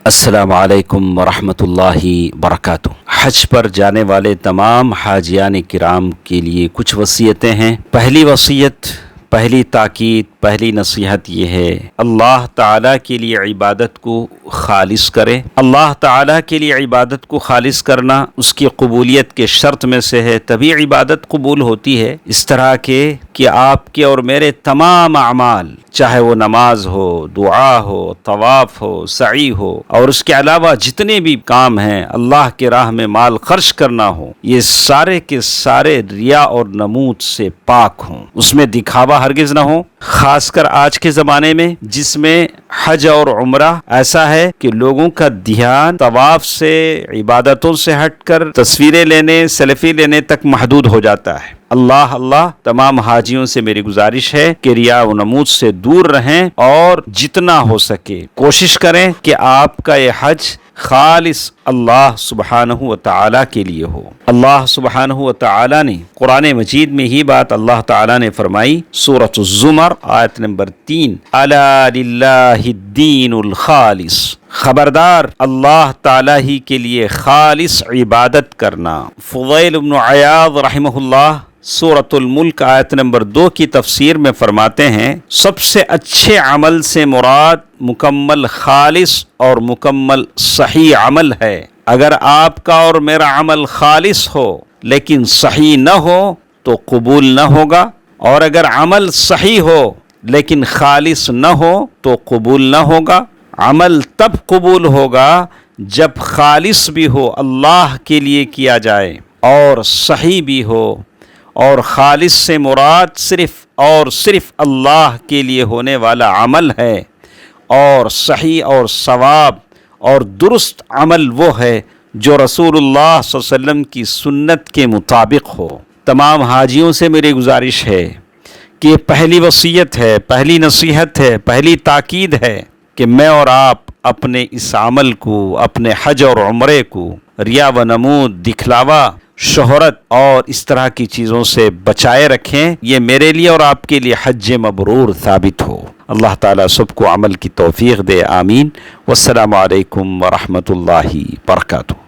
السلام علیکم ورحمۃ اللہ وبرکاتہ۔ حج پر جانے والے تمام حاجیان کرام کے لیے کچھ وصیتیں ہیں۔ پہلی وصیت، پہلی تاکید، پہلی نصیحت یہ ہے، اللہ تعالیٰ کے لیے عبادت کو خالص کرے۔ اللہ تعالیٰ کے لیے عبادت کو خالص کرنا اس کی قبولیت کے شرط میں سے ہے، تبھی عبادت قبول ہوتی ہے۔ اس طرح کے کہ آپ کے اور میرے تمام اعمال، چاہے وہ نماز ہو، دعا ہو، طواف ہو، سعی ہو، اور اس کے علاوہ جتنے بھی کام ہیں، اللہ کے راہ میں مال خرچ کرنا ہو، یہ سارے کے سارے ریا اور نمود سے پاک ہوں، اس میں دکھاوا ہرگز نہ ہو۔ خاص کر آج کے زمانے میں جس میں حج اور عمرہ ایسا ہے کہ لوگوں کا دھیان طواف سے، عبادتوں سے ہٹ کر تصویریں لینے، سیلفی لینے تک محدود ہو جاتا ہے۔ اللہ تمام حاجیوں سے میری گزارش ہے کہ ریا و نمود سے دور رہیں اور جتنا ہو سکے کوشش کریں کہ آپ کا یہ حج خالص اللہ سبحانہ و تعالیٰ کے لیے ہو۔ اللہ سبحانہ و تعالیٰ نے قرآن مجید میں ہی بات اللہ تعالیٰ نے فرمائی، سورۃ الزمر آیت نمبر 3، الا للہ الدین الخالص، خبردار اللہ تعالیٰ ہی کے لیے خالص عبادت کرنا۔ فضیل بن عیاض رحمہ اللہ سورۃ الملک آیت نمبر 2 کی تفسیر میں فرماتے ہیں، سب سے اچھے عمل سے مراد مکمل خالص اور مکمل صحیح عمل ہے۔ اگر آپ کا اور میرا عمل خالص ہو لیکن صحیح نہ ہو تو قبول نہ ہوگا، اور اگر عمل صحیح ہو لیکن خالص نہ ہو تو قبول نہ ہوگا۔ عمل تب قبول ہوگا جب خالص بھی ہو، اللہ کے لیے کیا جائے، اور صحیح بھی ہو، اور خالص سے مراد صرف اور صرف اللہ کے لیے ہونے والا عمل ہے، اور صحیح اور ثواب اور درست عمل وہ ہے جو رسول اللہ صلی اللہ علیہ وسلم کی سنت کے مطابق ہو۔ تمام حاجیوں سے میری گزارش ہے کہ یہ پہلی وصیت ہے، پہلی نصیحت ہے، پہلی تاکید ہے کہ میں اور آپ اپنے اس عمل کو، اپنے حج اور عمرے کو ریا و نمود، دکھلاوا، شہرت اور اس طرح کی چیزوں سے بچائے رکھیں۔ یہ میرے لیے اور آپ کے لیے حج مبرور ثابت ہو۔ اللہ تعالیٰ سب کو عمل کی توفیق دے، آمین۔ والسلام علیکم ورحمۃ اللہ وبرکاتہ۔